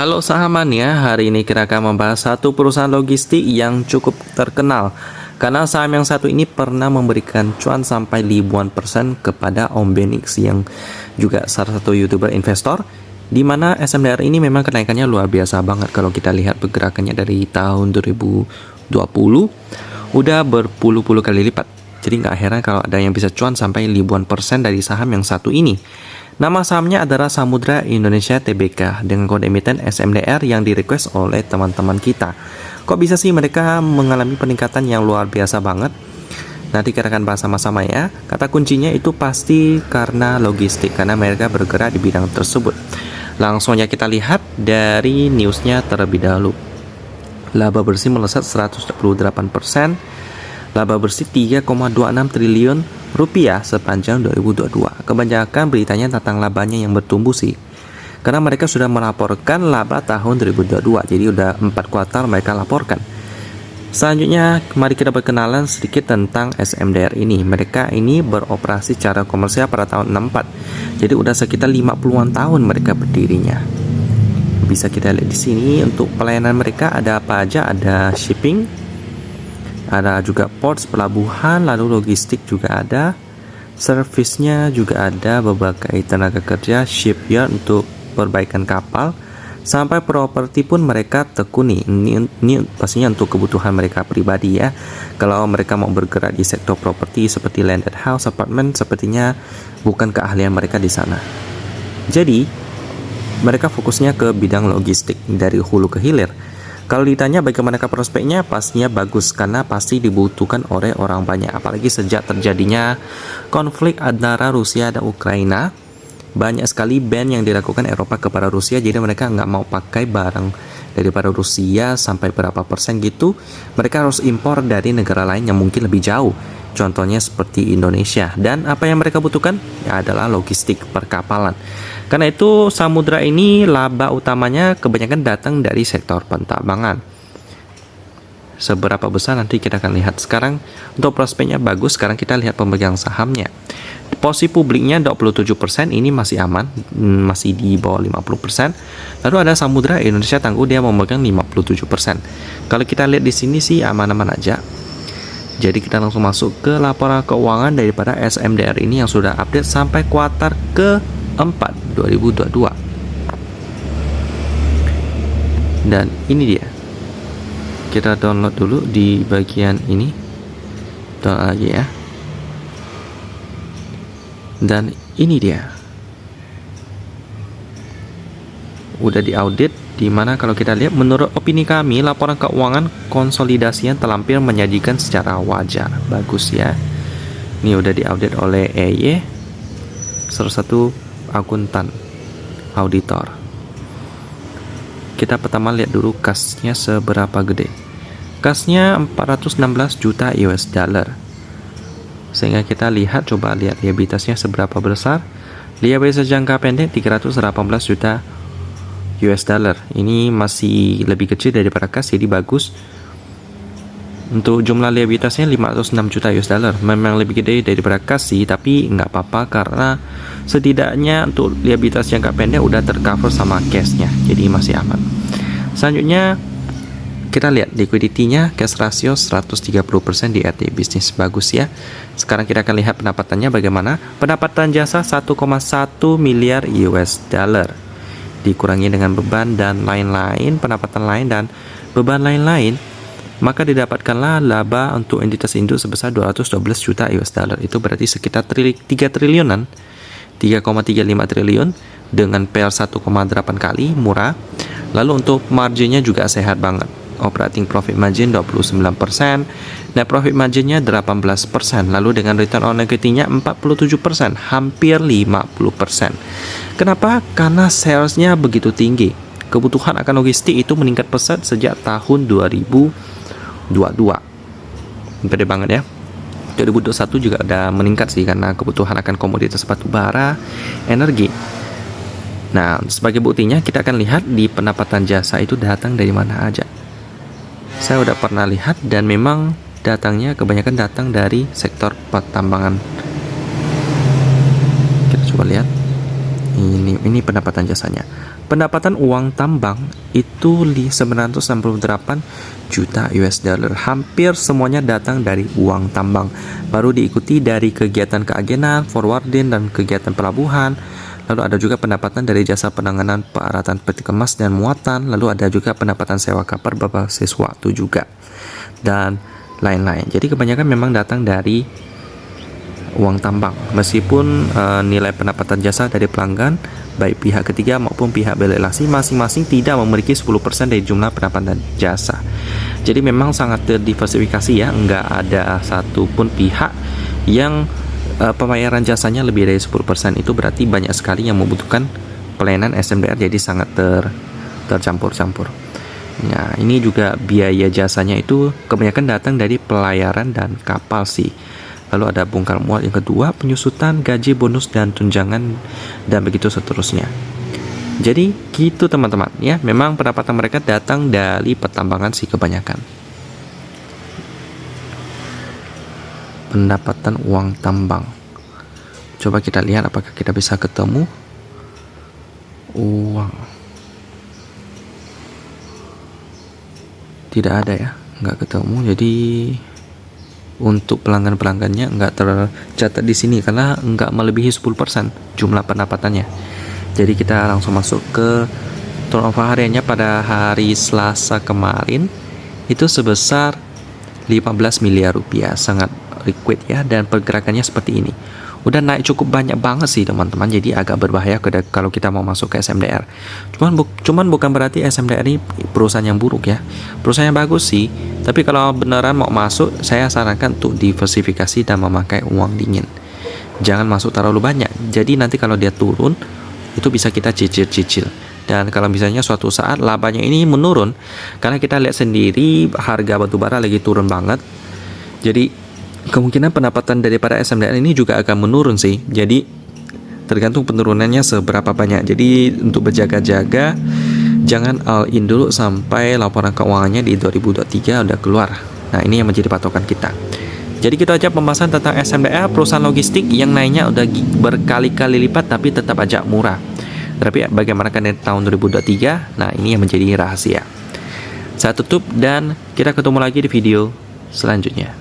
Halo sahamannya, hari ini kita akan membahas satu perusahaan logistik yang cukup terkenal karena saham yang satu ini pernah memberikan cuan sampai ribuan persen kepada Om Benix yang juga salah satu YouTuber investor, di mana SMDR ini memang kenaikannya luar biasa banget. Kalau kita lihat pergerakannya dari tahun 2020 udah berpuluh-puluh kali lipat. Jadi nggak heran kalau ada yang bisa cuan sampai ribuan persen dari saham yang satu ini. Nama sahamnya adalah Samudra Indonesia Tbk dengan kode emiten SMDR yang di-request oleh teman-teman kita. Kok bisa sih mereka mengalami peningkatan yang luar biasa banget? Nanti kita akan bahas sama-sama ya. Kata kuncinya itu pasti karena logistik, karena mereka bergerak di bidang tersebut. Langsung aja kita lihat dari newsnya terlebih dahulu. Laba bersih melesat 128%, laba bersih 3,26 triliun rupiah sepanjang 2022. Kebanyakan beritanya tentang labanya yang bertumbuh sih, karena mereka sudah melaporkan laba tahun 2022, jadi udah 4 kuartal mereka laporkan. Selanjutnya mari kita berkenalan sedikit tentang SMDR ini. Mereka ini beroperasi secara komersial pada tahun 64, jadi udah sekitar 50-an tahun mereka berdirinya. Bisa kita lihat di sini untuk pelayanan mereka ada apa aja, ada shipping, ada juga ports, pelabuhan, lalu logistik juga ada, servisnya juga ada, berbagai tenaga kerja, shipyard untuk perbaikan kapal, sampai properti pun mereka tekuni. Ini pastinya untuk kebutuhan mereka pribadi ya. Kalau mereka mau bergerak di sektor properti seperti landed house, apartemen, sepertinya bukan keahlian mereka di sana. Jadi mereka fokusnya ke bidang logistik dari hulu ke hilir. Kalau ditanya bagaimana prospeknya, pastinya bagus karena pasti dibutuhkan oleh orang banyak. Apalagi sejak terjadinya konflik antara Rusia dan Ukraina, banyak sekali ban yang dilakukan Eropa kepada Rusia. Jadi mereka nggak mau pakai barang daripada Rusia sampai berapa persen gitu. Mereka harus impor dari negara lain yang mungkin lebih jauh. Contohnya seperti Indonesia. Dan apa yang mereka butuhkan ya adalah logistik perkapalan. Karena itu Samudra ini laba utamanya kebanyakan datang dari sektor pertambangan. Seberapa besar nanti kita akan lihat. Sekarang untuk prospeknya bagus. Sekarang kita lihat pemegang sahamnya. Posisi publiknya 27%, ini masih aman, masih di bawah 50%. Lalu ada Samudra Indonesia Tangguh, dia memegang 57%. Kalau kita lihat di sini sih aman-aman aja. Jadi kita langsung masuk ke laporan keuangan daripada SMDR ini yang sudah update sampai kuartal ke-4 2022. Dan ini dia. Kita download dulu di bagian ini. Download lagi ya. Dan ini dia. Udah diaudit, dimana kalau kita lihat menurut opini kami laporan keuangan konsolidasinya terlampir menyajikan secara wajar, bagus ya. Ini udah diaudit oleh EY, salah satu akuntan auditor. Kita pertama lihat dulu kasnya seberapa gede. Kasnya 416 juta US dollar. Sehingga kita lihat, coba lihat liabilitasnya seberapa besar. Liabilitas jangka pendek 318 juta US dollar. Ini masih lebih kecil daripada kas, jadi bagus. Untuk jumlah liabilitasnya 506 juta US dollar. Memang lebih gede daripada kas sih, tapi nggak apa-apa karena setidaknya untuk liabilitas jangka pendek udah tercover sama cashnya, jadi masih aman. Selanjutnya kita lihat liquidity-nya, cash ratio 130% di RT bisnis, bagus ya. Sekarang kita akan lihat pendapatannya bagaimana. Pendapatan jasa 1,1 miliar US dollar. Dikurangi dengan beban dan lain-lain, pendapatan lain dan beban lain-lain, maka didapatkanlah laba untuk entitas induk sebesar 212 juta US dollar. Itu berarti sekitar 3 triliunan, 3,35 triliun dengan PL 1,8 kali, murah. Lalu untuk marginnya juga sehat banget. Operating profit margin 29%, net profit marginnya 18%, lalu dengan return on equity-nya 47%, hampir 50%. Kenapa? Karena salesnya begitu tinggi. Kebutuhan akan logistik itu meningkat pesat sejak tahun 2022. Gede banget ya. 2021 juga ada meningkat sih karena kebutuhan akan komoditas batu bara, energi. Nah, sebagai buktinya kita akan lihat di pendapatan jasa itu datang dari mana aja. Saya udah pernah lihat dan memang datangnya kebanyakan datang dari sektor pertambangan. Kita coba lihat. Ini pendapatan jasanya. Pendapatan uang tambang itu 968 juta US dollar. Hampir semuanya datang dari uang tambang. Baru diikuti dari kegiatan keagenan, forwarding, dan kegiatan pelabuhan. Lalu ada juga pendapatan dari jasa penanganan peralatan peti kemas dan muatan. Lalu ada juga pendapatan sewa kapal berbasis waktu juga. Dan lain-lain. Jadi kebanyakan memang datang dari uang tambang, meskipun nilai pendapatan jasa dari pelanggan baik pihak ketiga maupun pihak belalasi masing-masing tidak memiliki 10% dari jumlah pendapatan jasa. Jadi memang sangat terdiversifikasi ya, nggak ada satupun pihak yang pembayaran jasanya lebih dari 10%. Itu berarti banyak sekali yang membutuhkan pelayanan SMDR, jadi sangat tercampur-campur. Nah, ini juga biaya jasanya itu kebanyakan datang dari pelayaran dan kapal sih. Lalu ada bongkar muat yang kedua, penyusutan, gaji, bonus, dan tunjangan, dan begitu seterusnya. Jadi gitu teman-teman ya, memang pendapatan mereka datang dari pertambangan sih kebanyakan. Pendapatan uang tambang. Coba kita lihat apakah kita bisa ketemu uang. Tidak ada ya, nggak ketemu. Jadi untuk pelanggan-pelanggannya nggak tercatat di sini karena nggak melebihi 10% jumlah pendapatannya. Jadi kita langsung masuk ke turnover hariannya pada hari Selasa kemarin itu sebesar 15 miliar rupiah, sangat liquid ya, dan pergerakannya seperti ini. Udah naik cukup banyak banget sih teman-teman, jadi agak berbahaya kalau kita mau masuk ke SMDR. Cuman bukan berarti SMDR ini perusahaan yang buruk ya, perusahaan yang bagus sih. Tapi kalau beneran mau masuk, saya sarankan untuk diversifikasi dan memakai uang dingin. Jangan masuk terlalu banyak, jadi nanti kalau dia turun itu bisa kita cicil-cicil. Dan kalau misalnya suatu saat labanya ini menurun, karena kita lihat sendiri harga batubara lagi turun banget, jadi kemungkinan pendapatan daripada SMDR ini juga akan menurun sih. Jadi tergantung penurunannya seberapa banyak. Jadi untuk berjaga-jaga, jangan all in dulu sampai laporan keuangannya di 2023 udah keluar. Nah, ini yang menjadi patokan kita. Jadi kita aja pembahasan tentang SMDR, perusahaan logistik yang naiknya udah berkali-kali lipat tapi tetap aja murah. Tapi bagaimana kan di tahun 2023? Nah, ini yang menjadi rahasia. Saya tutup dan kita ketemu lagi di video selanjutnya.